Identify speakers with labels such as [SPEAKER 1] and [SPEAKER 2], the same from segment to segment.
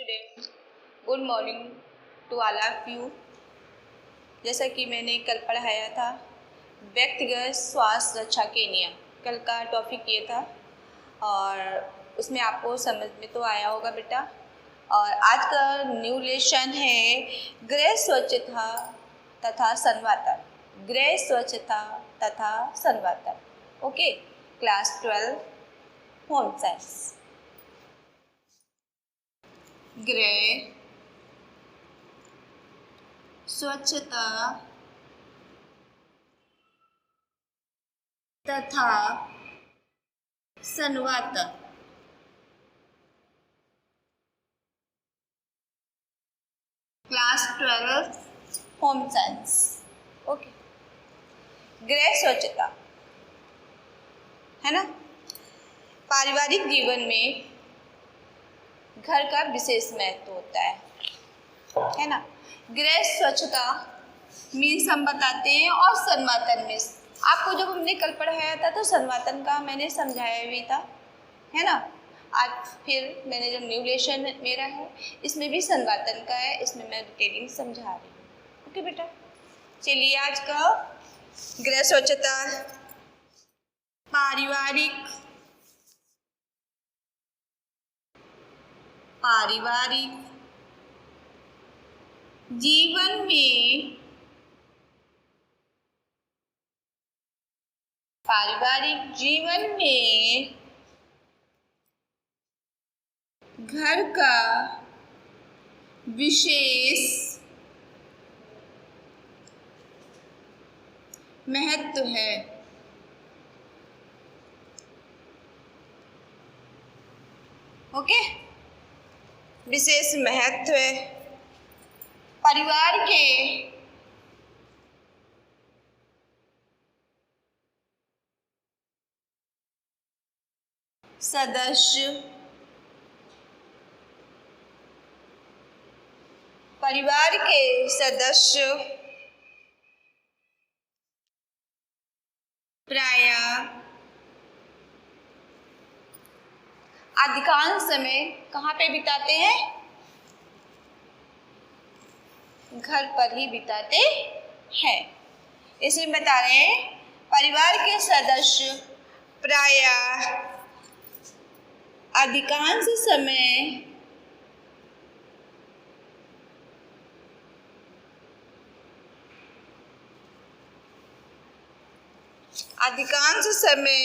[SPEAKER 1] Student, good morning to all of you. जैसा कि मैंने कल पढ़ाया था व्यक्तिगत स्वास्थ्य रक्षा के नियम, कल का टॉपिक ये था और उसमें आपको समझ में तो आया होगा बेटा। और आज का न्यू लेसन है गृह स्वच्छता तथा संवातन, गृह स्वच्छता तथा संवातन। Okay, class 12 home science. गृह स्वच्छता तथा संवातन। Class 12 home science. ओके, गृह स्वच्छता है ना। पारिवारिक जीवन में घर का विशेष महत्व होता है ना। गृह स्वच्छता मीन्स हम बताते हैं और संवातन में आपको जब हमने कल पढ़ाया था तो संवातन का मैंने समझाया भी था, है ना। आज फिर मैंने जो न्यू लेसन मेरा है इसमें भी संवातन का है, इसमें मैं डिटेलिंग समझा रही हूँ। ओके बेटा, चलिए आज का गृह स्वच्छता पारिवारिक जीवन में घर का विशेष महत्व है। ओके, विशेष महत्व है। परिवार के सदस्य प्रायः अधिकांश समय कहाँ पे बिताते हैं? घर पर ही बिताते हैं। इसमें बता रहे हैं परिवार के सदस्य प्रायः अधिकांश समय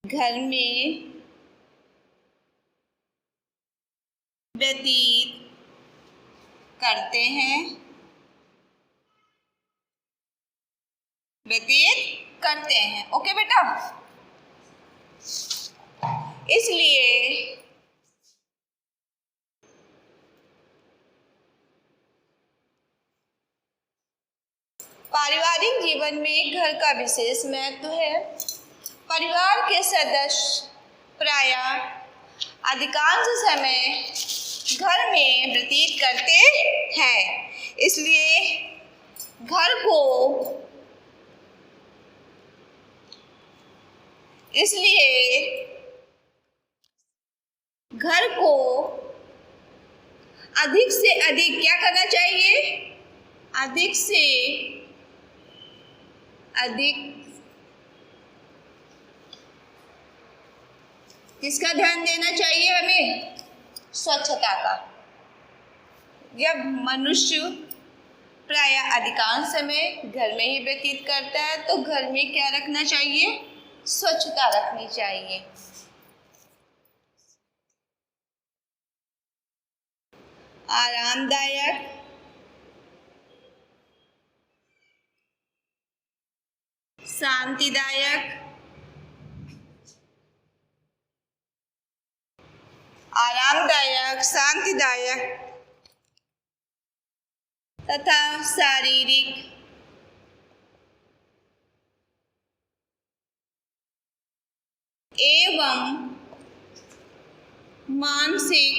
[SPEAKER 1] घर में व्यतीत करते हैं। ओके बेटा, इसलिए पारिवारिक जीवन में घर का विशेष महत्व है। परिवार के सदस्य प्रायः अधिकांश समय घर में व्यतीत करते हैं, इसलिए घर को अधिक से अधिक क्या करना चाहिए? अधिक से अधिक किसका ध्यान देना चाहिए हमें? स्वच्छता का। जब मनुष्य प्रायः अधिकांश समय घर में ही व्यतीत करता है तो घर में क्या रखना चाहिए? स्वच्छता रखनी चाहिए। आरामदायक शांतिदायक तथा शारीरिक एवं मानसिक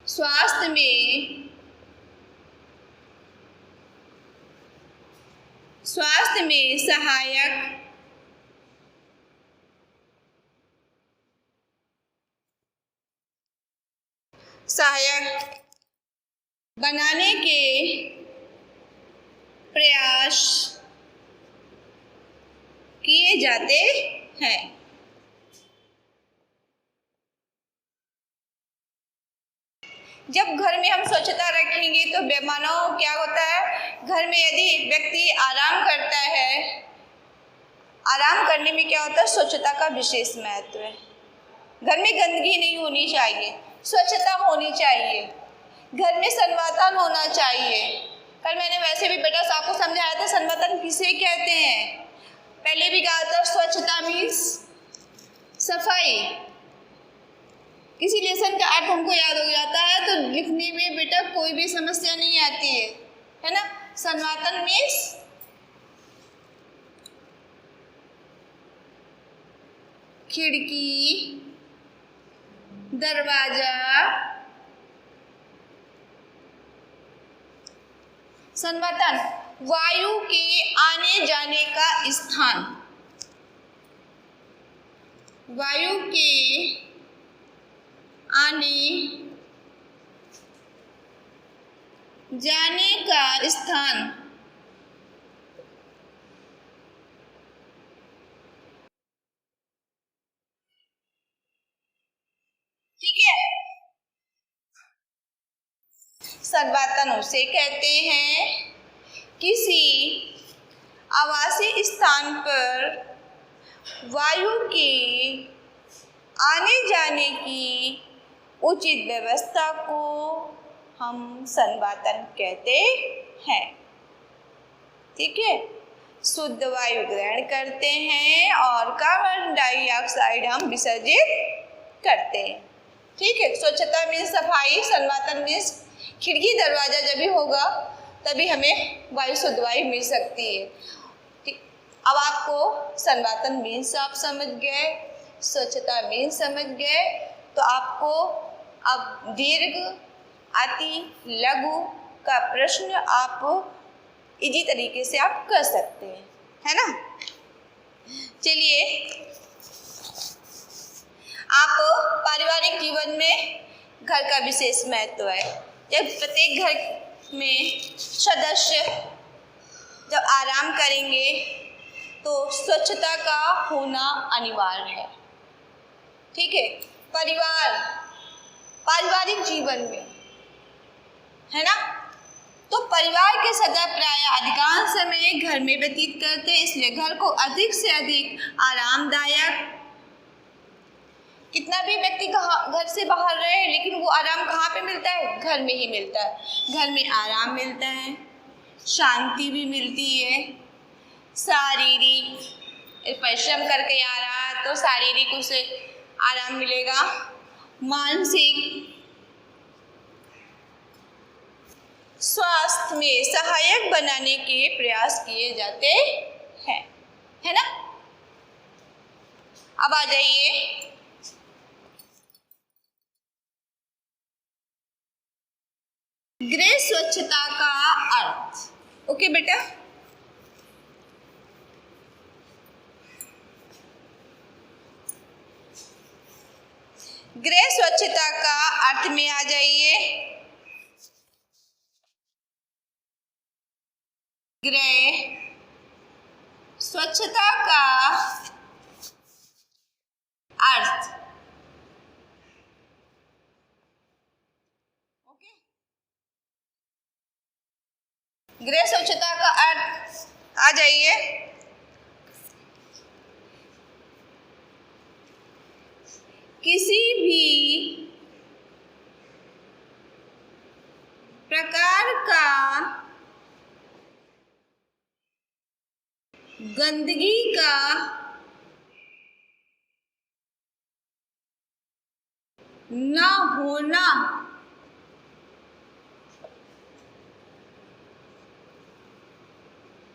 [SPEAKER 1] स्वास्थ्य में स्वास्थ्य में सहायक बनाने के प्रयास किए जाते हैं। जब घर में हम स्वच्छता रखेंगे तो मानो क्या होता है, घर में यदि व्यक्ति आराम करता है, आराम करने में क्या होता है, स्वच्छता का विशेष महत्व है। घर में गंदगी नहीं होनी चाहिए, स्वच्छता होनी चाहिए, घर में संवातन होना चाहिए। कल मैंने वैसे भी बेटा आपको समझाया था संवातन किसे कहते हैं, पहले भी कहा था स्वच्छता मीन्स सफाई। किसी लेसन का अर्थ हमको याद हो जाता है तो लिखने में बेटा कोई भी समस्या नहीं आती है ना। संवातन मीन्स खिड़की, दरवाजा, संवातन वायु के आने जाने का स्थान, वायु के आने जाने का स्थान। ठीक है, संवातन उसे कहते हैं किसी आवासीय स्थान पर वायु के आने जाने की उचित व्यवस्था को हम संवातन कहते हैं। ठीक है, शुद्ध वायु ग्रहण करते हैं और कार्बन डाइऑक्साइड हम विसर्जित करते हैं। ठीक है, स्वच्छता मीन्स सफाई, संवातन मीन्स खिड़की दरवाजा जब भी होगा तभी हमें वायु शुद्ध वायु मिल सकती है। ठीक, अब आपको संवातन मीन्स आप समझ गए, स्वच्छता मीन्स समझ गए, तो आपको अब दीर्घ, अति, लघु का प्रश्न आप इजी तरीके से आप कर सकते हैं, है ना। चलिए, आप पारिवारिक जीवन में घर का विशेष महत्व है। जब प्रत्येक घर में सदस्य जब आराम करेंगे तो स्वच्छता का होना अनिवार्य है। ठीक है, पारिवारिक जीवन में, है ना, तो परिवार के सदस्य प्राय अधिकांश समय घर में व्यतीत करते हैं, इसलिए घर को अधिक से अधिक आरामदायक, कितना भी व्यक्ति घर से बाहर रहे लेकिन वो आराम कहाँ पे मिलता है, घर में ही मिलता है। घर में आराम मिलता है, शांति भी मिलती है, शारीरिक परिश्रम करके आ रहा है तो शारीरिक उसे आराम मिलेगा, मानसिक स्वास्थ्य में सहायक बनाने के प्रयास किए जाते हैं, है ना। अब आ जाइए गृह स्वच्छता का अर्थ। ओके बेटा, गृह स्वच्छता का अर्थ में आ जाइए। गृह स्वच्छता का अर्थ, ओके, गृह स्वच्छता का अर्थ आ जाइए। किसी भी प्रकार का गंदगी का न होना,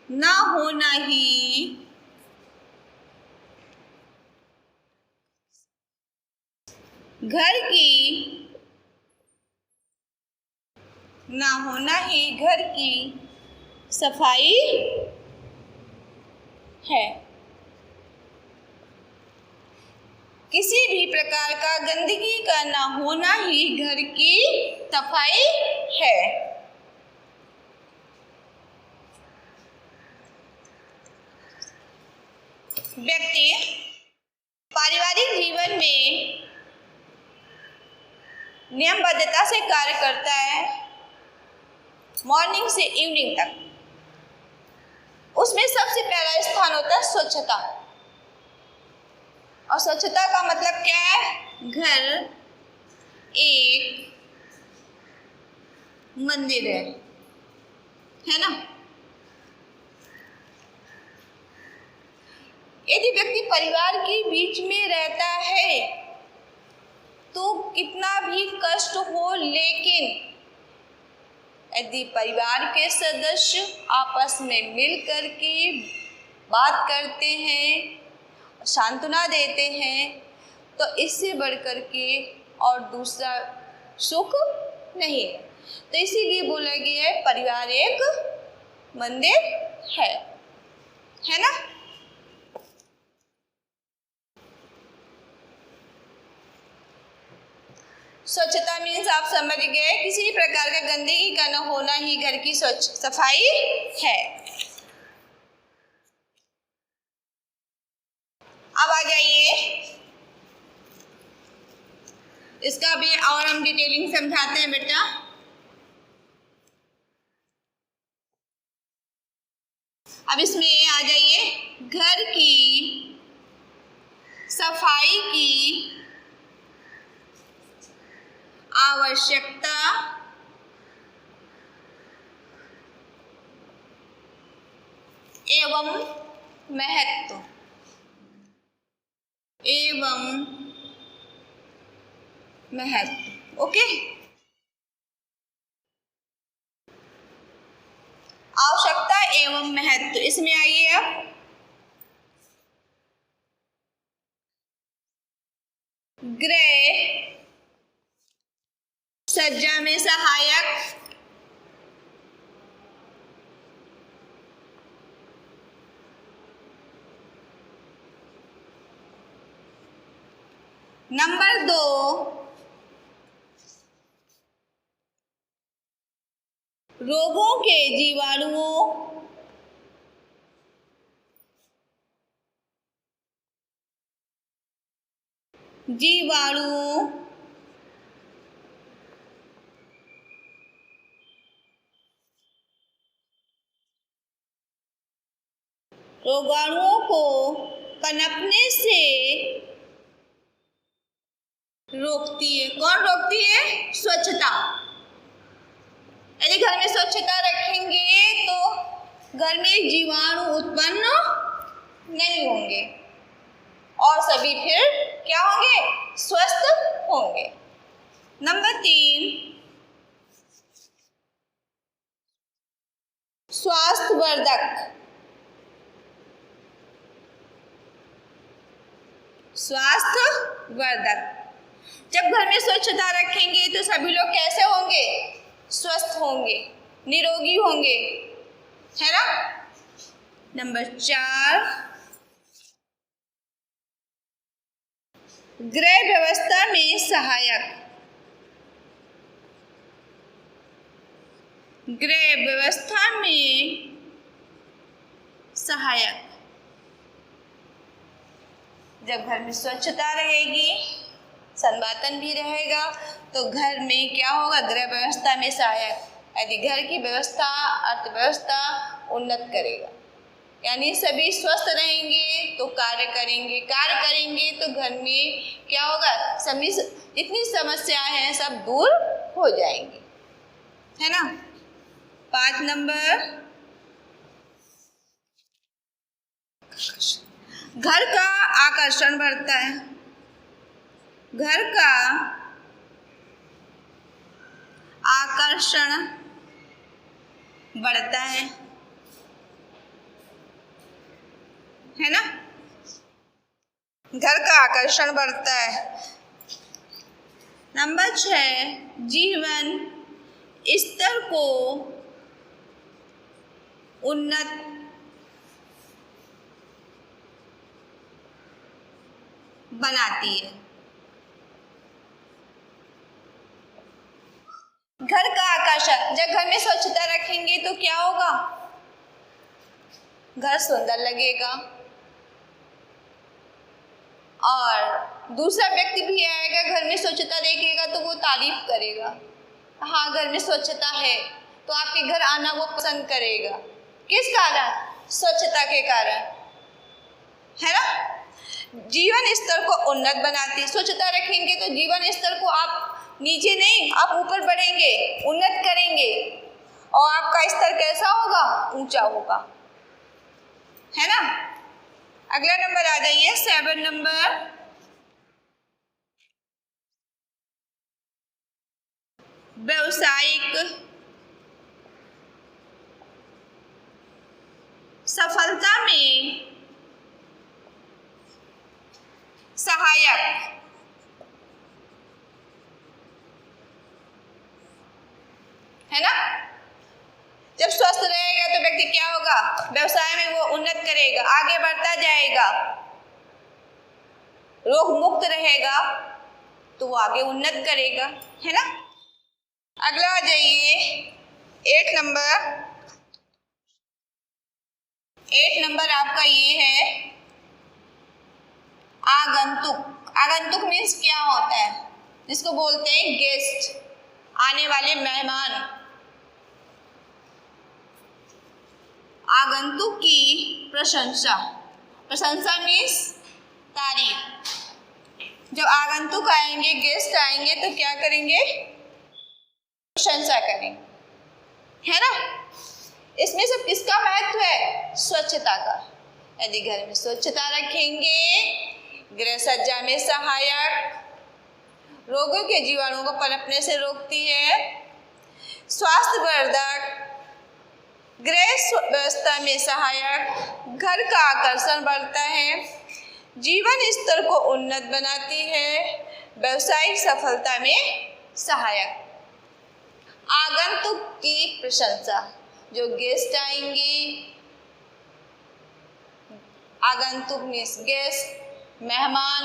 [SPEAKER 1] न होना ही घर की सफाई है। किसी भी प्रकार का गंदगी का ना होना ही घर की सफाई है। व्यक्ति पारिवारिक जीवन में नियमबद्धता से कार्य करता है, मॉर्निंग से इवनिंग तक। उसमें सबसे पहला स्थान होता है स्वच्छता। और स्वच्छता का मतलब क्या है? घर एक मंदिर है ना। यदि व्यक्ति परिवार के बीच में रहता है तो कितना भी कष्ट हो, लेकिन यदि परिवार के सदस्य आपस में मिल कर के बात करते हैं, सांत्वना देते हैं, तो इससे बढ़कर के और दूसरा सुख नहीं है। तो इसीलिए बोला गया है परिवार एक मंदिर है ना। स्वच्छता मीन्स आप समझ गए, किसी प्रकार का गंदगी का न होना ही घर की स्वच्छ सफाई है। अब आ जाइए, इसका भी और हम डिटेलिंग समझाते हैं बेटा। अब इसमें आ जाइए, घर की सफाई की आवश्यकता एवं महत्व। ओके। आवश्यकता एवं महत्व, इसमें आइए अब। गृह सज्जा में सहायक, नंबर 2 रोगों के जीवाणुओं रोगाणुओं को पनपने से रोकती है। कौन रोकती है? स्वच्छता। यदि घर में स्वच्छता रखेंगे तो घर में जीवाणु उत्पन्न नहीं होंगे और सभी फिर क्या होंगे? स्वस्थ होंगे। नंबर 3 स्वास्थ्यवर्धक। जब घर में स्वच्छता रखेंगे तो सभी लोग कैसे होंगे? स्वस्थ होंगे, निरोगी होंगे, है ना। नंबर 4 गृह व्यवस्था में सहायक। जब घर में स्वच्छता रहेगी, संवातन भी रहेगा, तो घर में क्या होगा? गृह व्यवस्था में सहायक। यदि घर की व्यवस्था अर्थव्यवस्था उन्नत करेगा, यानी सभी स्वस्थ रहेंगे तो कार्य करेंगे तो घर में क्या होगा? सभी जितनी समस्याएं हैं सब दूर हो जाएंगी, है ना। 5 नंबर घर का आकर्षण बढ़ता है। घर का आकर्षण बढ़ता है ना। घर का आकर्षण बढ़ता है। नंबर 6 जीवन स्तर को उन्नत बनाती है। घर का आकर्षण, जब घर में स्वच्छता रखेंगे तो क्या होगा? घर सुंदर लगेगा और दूसरा व्यक्ति भी आएगा, घर में स्वच्छता देखेगा तो वो तारीफ करेगा, हाँ घर में स्वच्छता है, तो आपके घर आना वो पसंद करेगा। किस कारण? स्वच्छता के कारण, है ना। जीवन स्तर को उन्नत बनाती है। स्वच्छता रखेंगे तो जीवन स्तर को आप नीचे नहीं, आप ऊपर बढ़ेंगे, उन्नत करेंगे और आपका स्तर कैसा होगा? ऊंचा होगा, है ना। अगला नंबर आ जाइए, 7 नंबर। व्यावसायिक सफलता में सहायक, है ना। जब स्वस्थ रहेगा तो व्यक्ति क्या होगा? व्यवसाय में वो उन्नत करेगा, आगे बढ़ता जाएगा, रोग मुक्त रहेगा तो वो आगे उन्नत करेगा, है ना। अगला आ जाइए 8 नंबर। 8 नंबर आपका ये है आगंतुक। आगंतुक मीन्स क्या होता है? जिसको बोलते हैं गेस्ट, आने वाले मेहमान। आगंतुक की प्रशंसा, प्रशंसा मीन्स तारीफ। जब आगंतुक आएंगे, गेस्ट आएंगे तो क्या करेंगे? प्रशंसा करेंगे, है ना। इसमें सब किसका महत्व है? स्वच्छता का। यदि घर में स्वच्छता रखेंगे, गृह सज्जा में सहायक, रोगों के जीवाणुओं को पनपने से रोकती है, स्वास्थ्यवर्धक, गृह व्यवस्था में सहायक, घर का आकर्षण बढ़ता है, जीवन स्तर को उन्नत बनाती है, व्यवसायिक सफलता में सहायक। आगंतुक की प्रशंसा, जो गेस्ट आएंगे, आगंतुक मीन्स गेस्ट, मेहमान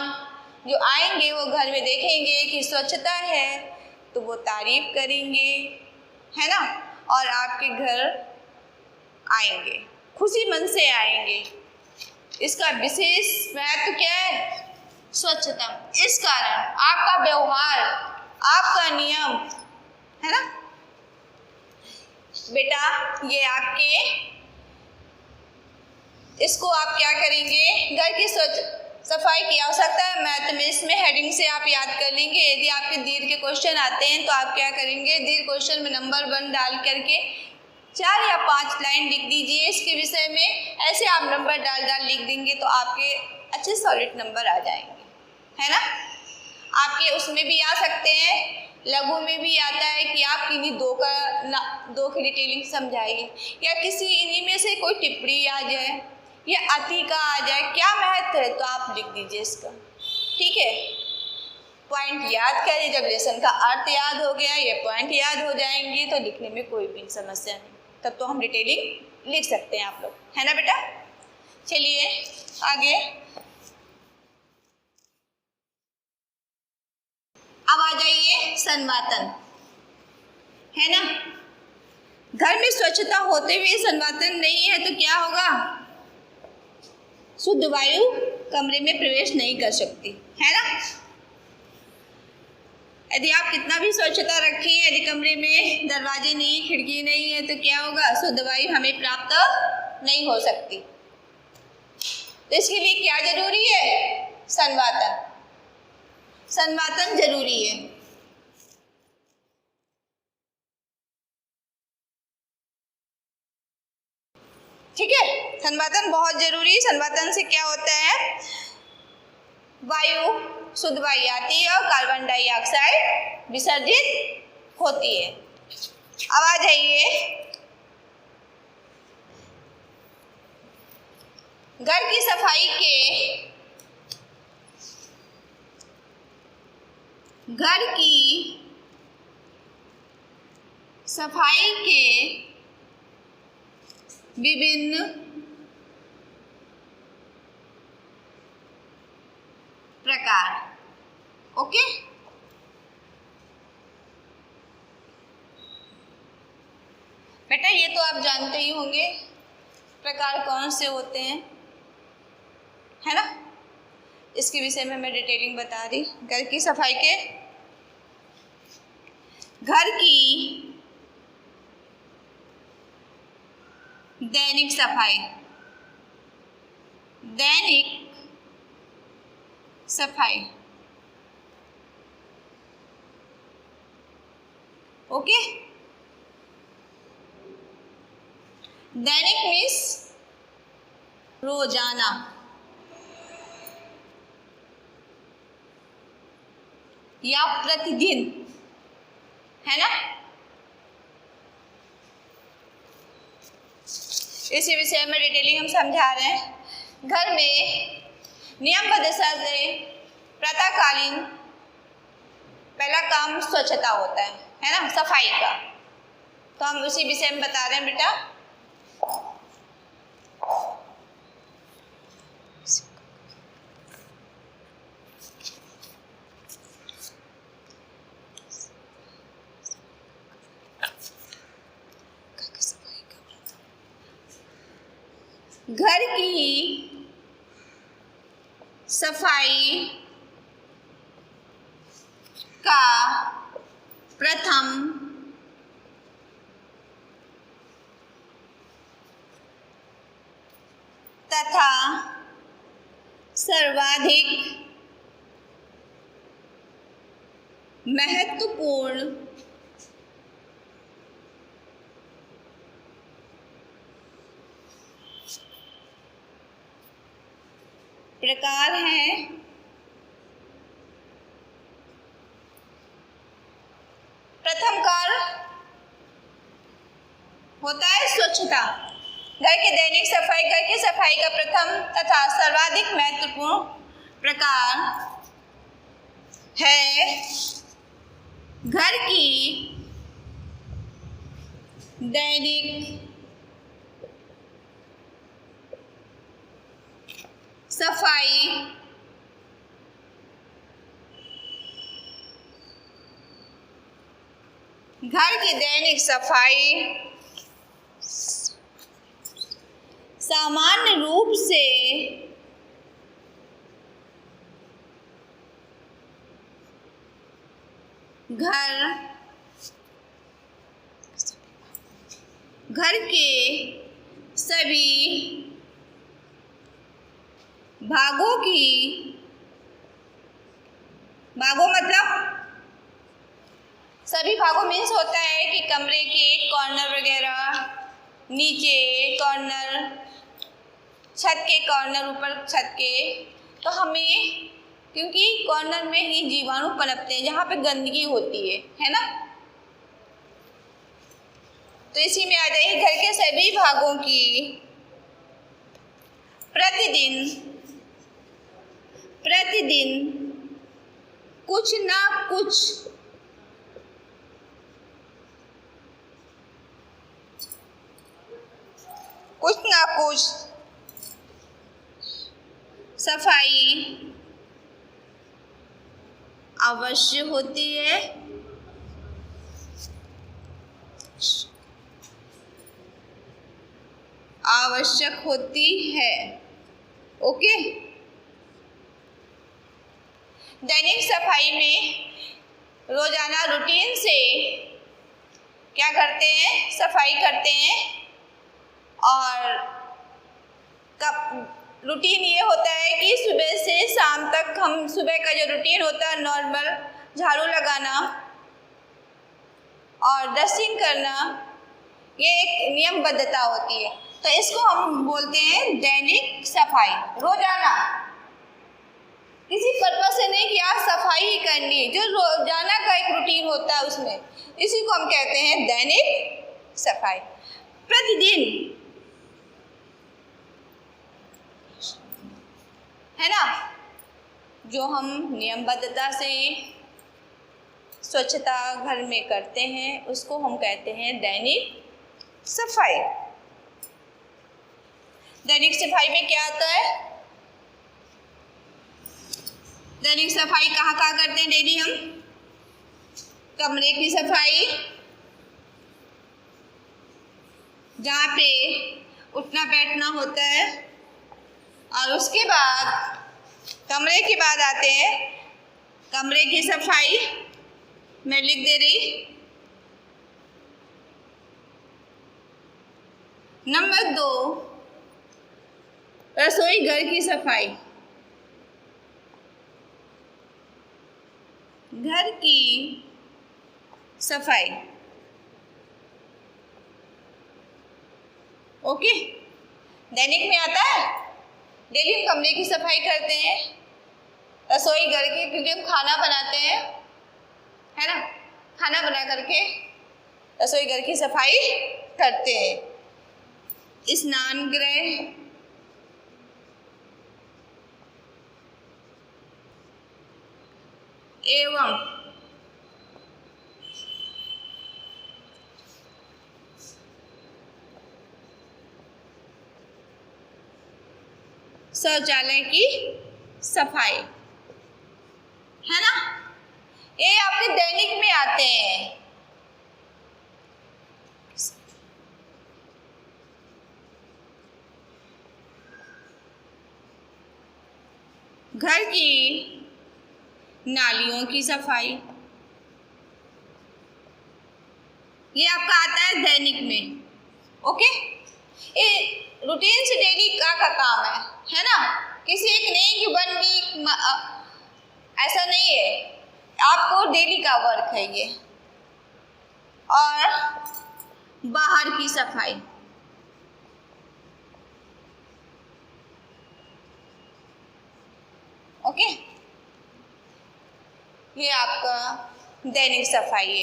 [SPEAKER 1] जो आएंगे वो घर में देखेंगे कि स्वच्छता है तो वो तारीफ करेंगे, है ना, और आपके घर आएंगे, खुशी मन से आएंगे। इसका विशेष महत्व क्या है? स्वच्छता। इस कारण आपका व्यवहार, आपका नियम, है ना बेटा, ये आपके, इसको आप क्या करेंगे? घर की सफाई की आवश्यकता है महत्व में, इसमें हेडिंग से आप याद कर लेंगे। यदि आपके दीर्घ के क्वेश्चन आते हैं तो आप क्या करेंगे? दीर्घ क्वेश्चन में नंबर 1 डाल करके 4 या 5 लाइन लिख दीजिए इसके विषय में। ऐसे आप नंबर डाल लिख देंगे तो आपके अच्छे सॉलिड नंबर आ जाएंगे, है ना। आपके उसमें भी आ सकते हैं, लघु में भी आता है कि आप किन्हीं दो की डिटेलिंग समझाइए, या किसी इन्हीं में से कोई टिप्पणी आ जाए या अति का आ जाए, क्या महत्व है तो आप लिख दीजिए इसका, ठीक है। पॉइंट याद करिए, जब लेसन का अर्थ याद हो गया, ये पॉइंट याद हो जाएंगे तो लिखने में कोई भी समस्या नहीं, तब तो हम डिटेलिंग लिख सकते हैं आप लोग, है ना बेटा। चलिए आगे, अब आ जाइए संवातन, है ना। घर में स्वच्छता होते हुए संवातन नहीं है तो क्या होगा? शुद्ध वायु कमरे में प्रवेश नहीं कर सकती, है ना। यदि आप कितना भी स्वच्छता रखें, यदि कमरे में दरवाजे नहीं, खिड़की नहीं है तो क्या होगा? शुद्ध वायु हमें प्राप्त नहीं हो सकती। तो इसके लिए क्या जरूरी है? संवातन। संवातन जरूरी है। ठीक है, संवातन बहुत जरूरी है। संवातन से क्या होता है? वायु, शुद्ध वायु आती है और कार्बन डाइऑक्साइड विसर्जित होती है। अब आ जाइए, घर की सफाई के, घर की सफाई के विभिन्न बेटा ये तो आप जानते ही होंगे प्रकार कौन से होते हैं, है ना। इसके विषय में मैं डिटेलिंग बता रही। घर की सफाई के, घर की दैनिक सफाई, दैनिक सफाई, ओके। दैनिक मीन्स रोजाना, या प्रतिदिन, है ना। इसी विषय में डिटेलिंग हम समझा रहे हैं। घर में नियमबद्ध से प्रातःकालीन पहला काम स्वच्छता होता है ना, सफाई का। तो हम उसी विषय में बता रहे हैं बेटा। घर की सफाई का प्रथम तथा सर्वाधिक महत्वपूर्ण प्रकार है प्रथम कार्य होता है स्वच्छता। घर की दैनिक सफाई, घर की सफाई का प्रथम तथा सर्वाधिक महत्वपूर्ण प्रकार है घर की दैनिक सफाई घर की दैनिक सफाई सामान्य रूप से घर के सभी भागों मतलब सभी भागों मीन्स होता है कि कमरे के कॉर्नर वगैरह, नीचे कॉर्नर, छत के कॉर्नर, ऊपर छत के। तो हमें, क्योंकि कॉर्नर में ही जीवाणु पनपते हैं जहाँ पे गंदगी होती है ना। तो इसी में आ जाइए, घर के सभी भागों की प्रतिदिन कुछ ना कुछ सफाई अवश्य होती है। आवश्यक होती है, ओके। दैनिक सफाई में रोजाना रूटीन से क्या करते हैं, सफाई करते हैं। और कब रूटीन ये होता है कि सुबह से शाम तक हम, सुबह का जो रूटीन होता है नॉर्मल, झाड़ू लगाना और डस्टिंग करना, ये एक नियमबद्धता होती है। तो इसको हम बोलते हैं दैनिक सफाई, रोजाना। किसी पर्पस से नहीं कि आज सफाई ही करनी, जो रोजाना का एक रूटीन होता है उसमें, इसी को हम कहते हैं दैनिक सफाई। प्रतिदिन, है ना, जो हम नियमबद्धता से स्वच्छता घर में करते हैं उसको हम कहते हैं दैनिक सफाई। दैनिक सफाई में क्या आता है, दैनिक सफाई कहाँ करते हैं डेली हम, कमरे की सफाई, जहाँ पे उठना बैठना होता है। और उसके बाद कमरे की बात आते हैं, कमरे की सफाई मैं लिख दे रही। नंबर 2, रसोई घर की सफाई। घर की सफाई, ओके। दैनिक में आता है, डेली हम कमरे की सफाई करते हैं, रसोई घर की, क्योंकि हम खाना बनाते हैं, है ना। खाना बना करके रसोई घर की सफाई करते हैं। स्नान गृह, एवं शौचालय की सफाई, है ना। ये आपके दैनिक में आते हैं। घर की नालियों की सफाई, ये आपका आता है दैनिक में, ओके। ये रूटीन से डेली का काम है ना। किसी एक नहीं कि 1 वीक, ऐसा नहीं है, आपको डेली का वर्क है ये। और बाहर की सफाई, ओके। ये आपका दैनिक सफाई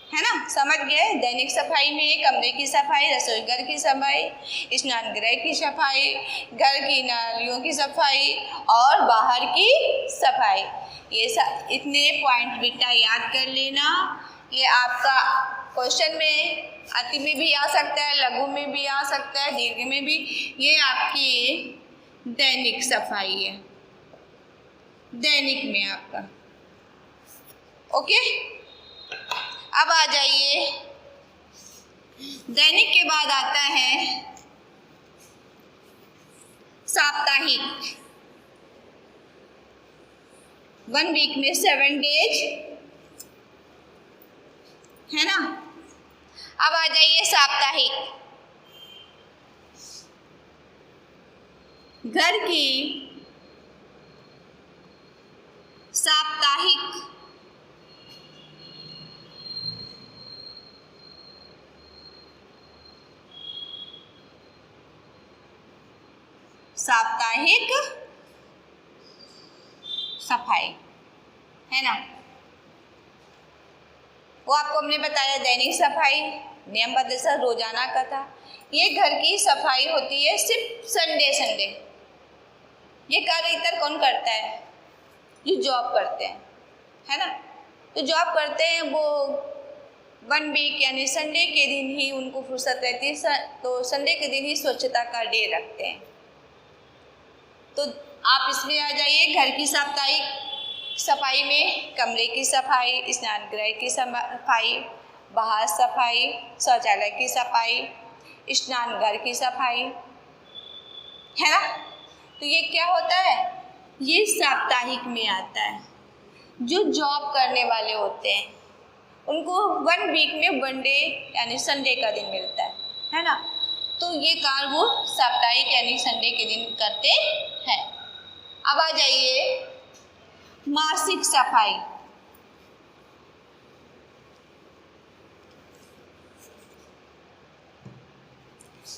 [SPEAKER 1] है ना। समझ गए। दैनिक सफाई में कमरे की सफाई, रसोई घर की सफाई, स्नान गृह की सफाई, घर की नालियों की सफाई और बाहर की सफाई। ये इतने पॉइंट बेटा याद कर लेना। ये आपका क्वेश्चन में अति में भी आ सकता है, लघु में भी आ सकता है, दीर्घ में भी। ये आपकी दैनिक सफाई है, दैनिक में आपका, ओके। अब आ जाइए, दैनिक के बाद आता है साप्ताहिक। 1 वीक में 7 डेज, है ना। अब आ जाइए साप्ताहिक। घर की साप्ताहिक सफाई, है ना। वो आपको हमने बताया दैनिक सफाई नियमबद्ध से रोजाना का था। ये घर की सफाई होती है सिर्फ संडे। ये कार्य इतर कौन करता है? जो जॉब करते हैं, है ना। तो जॉब करते हैं वो 1 वीक यानी संडे के दिन ही उनको फुर्सत रहती है, तो संडे के दिन ही स्वच्छता का डे रखते हैं। तो आप इसमें आ जाइए, घर की साप्ताहिक सफाई में कमरे की सफाई, स्नान गृह की सफाई, बाहर सफाई, शौचालय की सफाई, स्नान घर की सफाई, है ना। तो ये क्या होता है? ये साप्ताहिक में आता है। जो जॉब करने वाले होते हैं उनको 1 वीक में 1 डे यानी संडे का दिन मिलता है ना। तो ये कार्य वो साप्ताहिक यानी संडे के दिन करते हैं। अब आ जाइए मासिक सफाई।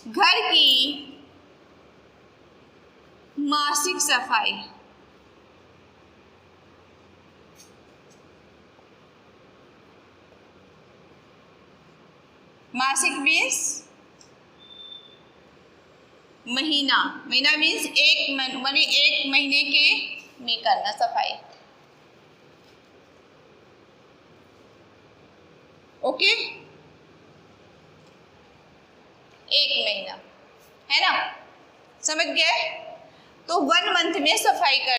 [SPEAKER 1] घर की मासिक सफाई, मासिक मीन्स महीना मीन्स एक महीने के में करना सफाई, ओके। 1 महीना, है ना। समझ गए। तो 1 मंथ में सफाई कर